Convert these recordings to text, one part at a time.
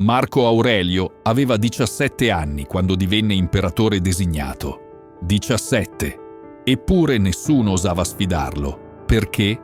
Marco Aurelio aveva 17 anni quando divenne imperatore designato. 17. Eppure nessuno osava sfidarlo. Perché?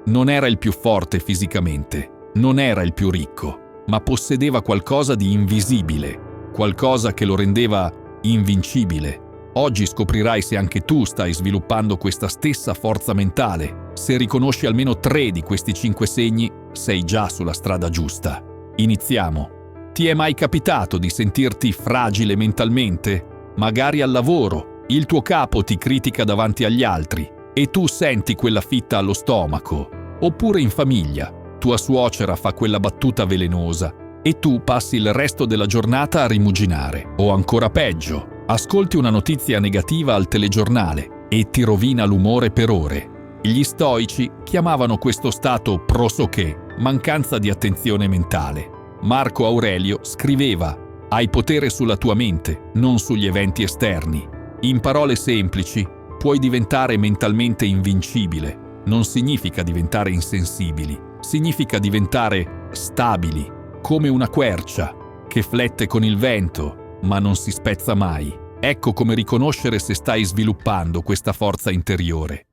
Non era il più forte fisicamente, non era il più ricco, ma possedeva qualcosa di invisibile, qualcosa che lo rendeva invincibile. Oggi scoprirai se anche tu stai sviluppando questa stessa forza mentale. Se riconosci almeno 3 di questi 5 segni, sei già sulla strada giusta. Iniziamo. Ti è mai capitato di sentirti fragile mentalmente? Magari al lavoro, il tuo capo ti critica davanti agli altri e tu senti quella fitta allo stomaco. Oppure in famiglia, tua suocera fa quella battuta velenosa e tu passi il resto della giornata a rimuginare. O ancora peggio, ascolti una notizia negativa al telegiornale e ti rovina l'umore per ore. Gli stoici chiamavano questo stato prosoché, mancanza di attenzione mentale. Marco Aurelio scriveva: hai potere sulla tua mente, non sugli eventi esterni. In parole semplici, puoi diventare mentalmente invincibile. Non significa diventare insensibili, significa diventare stabili, come una quercia che flette con il vento, ma non si spezza mai. Ecco come riconoscere se stai sviluppando questa forza interiore.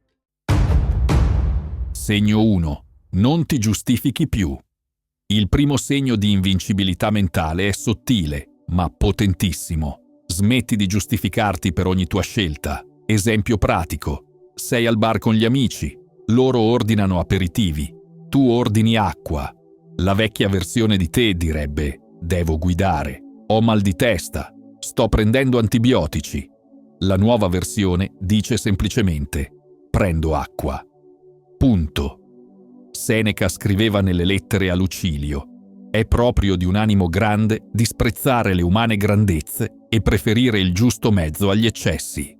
Segno 1. Non ti giustifichi più. Il primo segno di invincibilità mentale è sottile, ma potentissimo. Smetti di giustificarti per ogni tua scelta. Esempio pratico. Sei al bar con gli amici. Loro ordinano aperitivi. Tu ordini acqua. La vecchia versione di te direbbe: devo guidare. Ho mal di testa. Sto prendendo antibiotici. La nuova versione dice semplicemente: prendo acqua. Punto. Seneca scriveva nelle lettere a Lucilio: è proprio di un animo grande disprezzare le umane grandezze e preferire il giusto mezzo agli eccessi.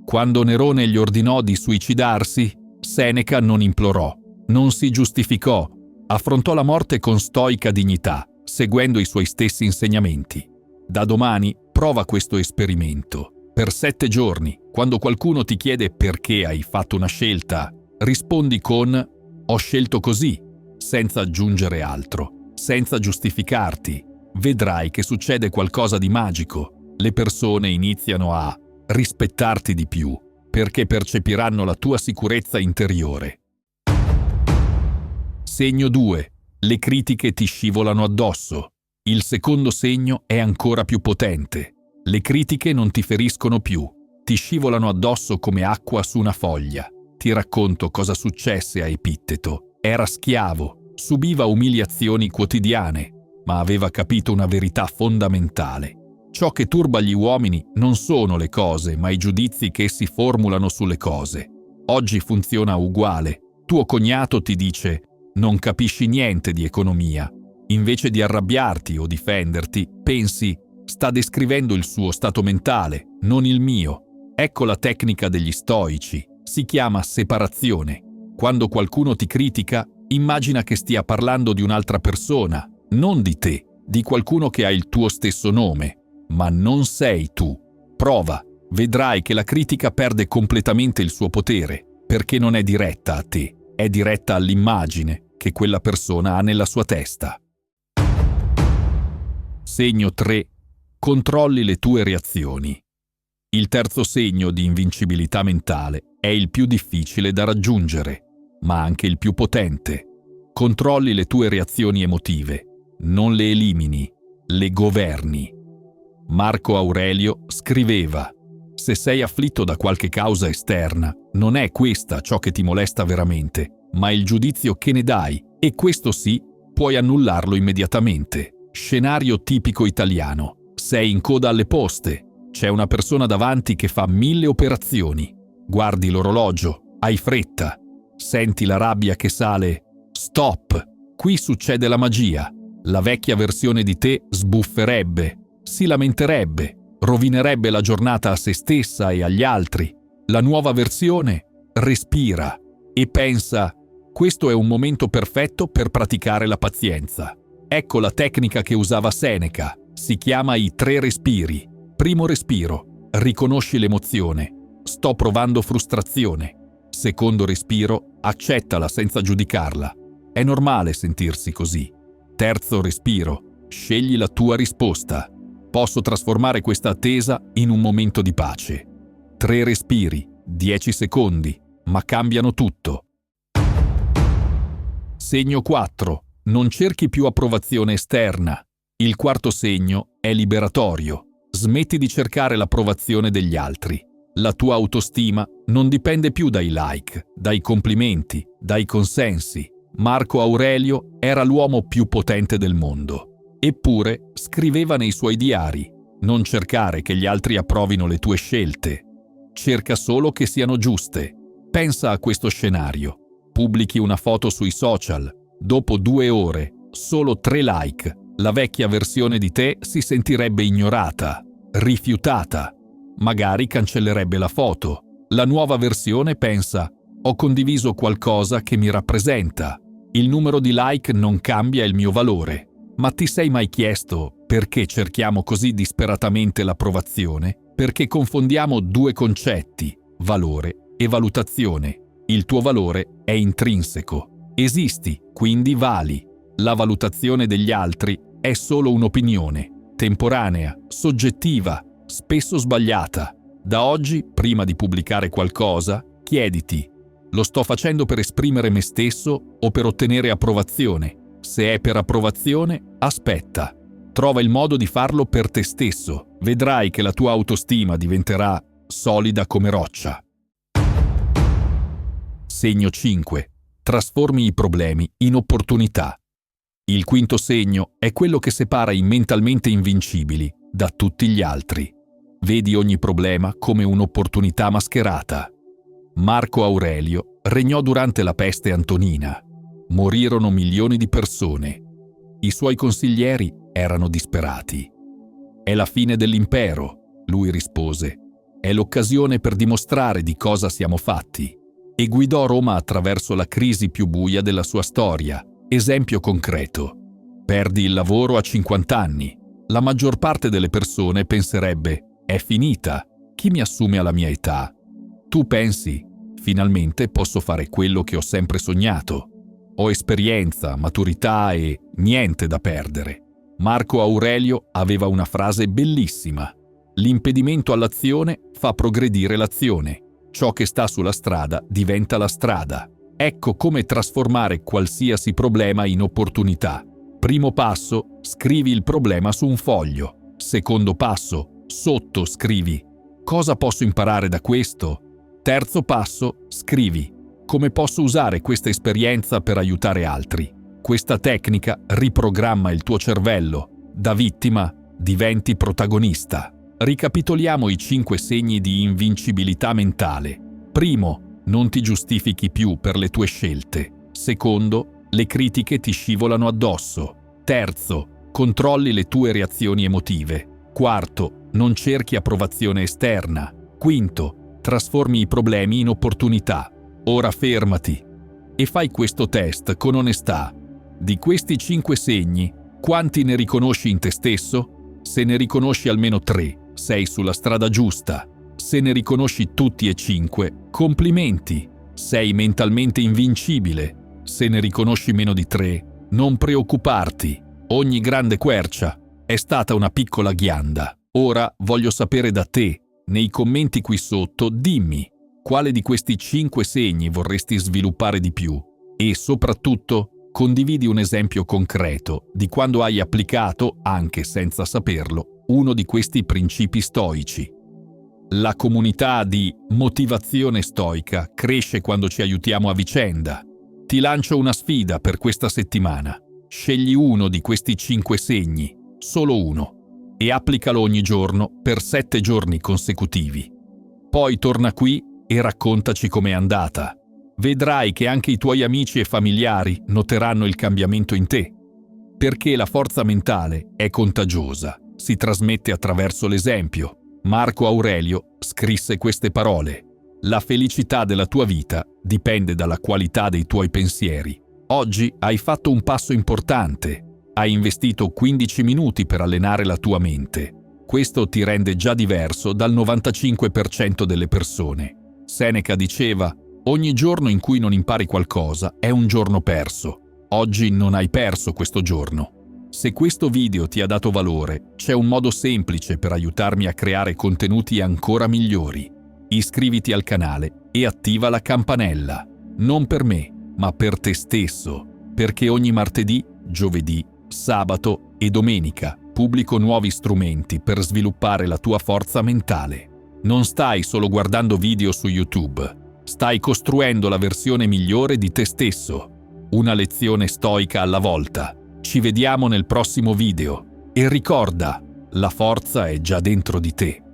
Quando Nerone gli ordinò di suicidarsi, Seneca non implorò, non si giustificò, affrontò la morte con stoica dignità, seguendo i suoi stessi insegnamenti. Da domani prova questo esperimento. Per 7 giorni, quando qualcuno ti chiede perché hai fatto una scelta, rispondi con: ho scelto così, senza aggiungere altro, senza giustificarti. Vedrai che succede qualcosa di magico. Le persone iniziano a rispettarti di più, perché percepiranno la tua sicurezza interiore. Segno 2. Le critiche ti scivolano addosso. Il secondo segno è ancora più potente. Le critiche non ti feriscono più, ti scivolano addosso come acqua su una foglia. Ti racconto cosa successe a Epitteto. Era schiavo, subiva umiliazioni quotidiane, ma aveva capito una verità fondamentale. Ciò che turba gli uomini non sono le cose, ma i giudizi che essi formulano sulle cose. Oggi funziona uguale. Tuo cognato ti dice: non capisci niente di economia. Invece di arrabbiarti o difenderti, pensi: sta descrivendo il suo stato mentale, non il mio. Ecco la tecnica degli stoici. Si chiama separazione. Quando qualcuno ti critica, immagina che stia parlando di un'altra persona, non di te, di qualcuno che ha il tuo stesso nome, ma non sei tu. Prova, vedrai che la critica perde completamente il suo potere, perché non è diretta a te, è diretta all'immagine che quella persona ha nella sua testa. Segno 3. Controlli le tue reazioni. Il terzo segno di invincibilità mentale è il più difficile da raggiungere, ma anche il più potente. Controlli le tue reazioni emotive, non le elimini, le governi. Marco Aurelio scriveva: se sei afflitto da qualche causa esterna, non è questa ciò che ti molesta veramente, ma il giudizio che ne dai, e questo sì, puoi annullarlo immediatamente. Scenario tipico italiano. Sei in coda alle poste. C'è una persona davanti che fa 1000 operazioni. Guardi l'orologio, hai fretta. Senti la rabbia che sale. Stop! Qui succede la magia. La vecchia versione di te sbufferebbe, si lamenterebbe, rovinerebbe la giornata a se stessa e agli altri. La nuova versione respira e pensa: questo è un momento perfetto per praticare la pazienza. Ecco la tecnica che usava Seneca. Si chiama i 3 respiri. Primo respiro, riconosci l'emozione. Sto provando frustrazione. Secondo respiro, accettala senza giudicarla. È normale sentirsi così. Terzo respiro, Scegli la tua risposta. Posso trasformare questa attesa in un momento di pace. 3 respiri, 10 secondi, ma cambiano tutto. Segno 4. Non cerchi più approvazione esterna. Il quarto segno è liberatorio. Smetti di cercare l'approvazione degli altri. La tua autostima non dipende più dai like, dai complimenti, dai consensi. Marco Aurelio era l'uomo più potente del mondo. Eppure scriveva nei suoi diari: non cercare che gli altri approvino le tue scelte. Cerca solo che siano giuste. Pensa a questo scenario. Pubblichi una foto sui social. Dopo 2 ore, solo 3 like. La vecchia versione di te si sentirebbe ignorata, rifiutata. Magari cancellerebbe la foto. La nuova versione pensa: ho condiviso qualcosa che mi rappresenta. Il numero di like non cambia il mio valore. Ma ti sei mai chiesto perché cerchiamo così disperatamente l'approvazione? Perché confondiamo 2 concetti, valore e valutazione. Il tuo valore è intrinseco. Esisti, quindi vali. La valutazione degli altri è solo un'opinione, temporanea, soggettiva, spesso sbagliata. Da oggi, prima di pubblicare qualcosa, chiediti: lo sto facendo per esprimere me stesso o per ottenere approvazione? Se è per approvazione, aspetta. Trova il modo di farlo per te stesso. Vedrai che la tua autostima diventerà solida come roccia. Segno 5. Trasformi i problemi in opportunità. Il quinto segno è quello che separa i mentalmente invincibili da tutti gli altri. Vedi ogni problema come un'opportunità mascherata. Marco Aurelio regnò durante la peste antonina. Morirono milioni di persone. I suoi consiglieri erano disperati. È la fine dell'impero, lui rispose. È l'occasione per dimostrare di cosa siamo fatti. E guidò Roma attraverso la crisi più buia della sua storia. Esempio concreto. Perdi il lavoro a 50 anni. La maggior parte delle persone penserebbe: è finita, chi mi assume alla mia età? Tu pensi: finalmente posso fare quello che ho sempre sognato. Ho esperienza, maturità e niente da perdere. Marco Aurelio aveva una frase bellissima: l'impedimento all'azione fa progredire l'azione. Ciò che sta sulla strada diventa la strada. Ecco come trasformare qualsiasi problema in opportunità. Primo passo: scrivi il problema su un foglio. Secondo passo: sotto scrivi: cosa posso imparare da questo? Terzo passo: scrivi: come posso usare questa esperienza per aiutare altri? Questa tecnica riprogramma il tuo cervello. Da vittima diventi protagonista. Ricapitoliamo i 5 segni di invincibilità mentale. Primo: non ti giustifichi più per le tue scelte. Secondo: le critiche ti scivolano addosso. Terzo: controlli le tue reazioni emotive. Quarto: non cerchi approvazione esterna. Quinto: trasformi i problemi in opportunità. Ora fermati e fai questo test con onestà. Di questi 5 segni, quanti ne riconosci in te stesso? Se ne riconosci almeno 3, sei sulla strada giusta. Se ne riconosci tutti e 5, complimenti, sei mentalmente invincibile. Se ne riconosci meno di 3, non preoccuparti. Ogni grande quercia è stata una piccola ghianda. Ora voglio sapere da te, nei commenti qui sotto, dimmi quale di questi 5 segni vorresti sviluppare di più e soprattutto condividi un esempio concreto di quando hai applicato, anche senza saperlo, uno di questi principi stoici. La comunità di motivazione stoica cresce quando ci aiutiamo a vicenda. Ti lancio una sfida per questa settimana. Scegli uno di questi 5 segni, solo uno, e applicalo ogni giorno per 7 giorni consecutivi. Poi torna qui e raccontaci com'è andata. Vedrai che anche i tuoi amici e familiari noteranno il cambiamento in te. Perché la forza mentale è contagiosa, si trasmette attraverso l'esempio. Marco Aurelio scrisse queste parole: la felicità della tua vita dipende dalla qualità dei tuoi pensieri. Oggi hai fatto un passo importante. Hai investito 15 minuti per allenare la tua mente. Questo ti rende già diverso dal 95% delle persone. Seneca diceva: ogni giorno in cui non impari qualcosa è un giorno perso. Oggi non hai perso questo giorno. Se questo video ti ha dato valore, c'è un modo semplice per aiutarmi a creare contenuti ancora migliori. Iscriviti al canale e attiva la campanella. Non per me, ma per te stesso, perché ogni martedì, giovedì, sabato e domenica pubblico nuovi strumenti per sviluppare la tua forza mentale. Non stai solo guardando video su YouTube, stai costruendo la versione migliore di te stesso. Una lezione stoica alla volta. Ci vediamo nel prossimo video e ricorda, la forza è già dentro di te.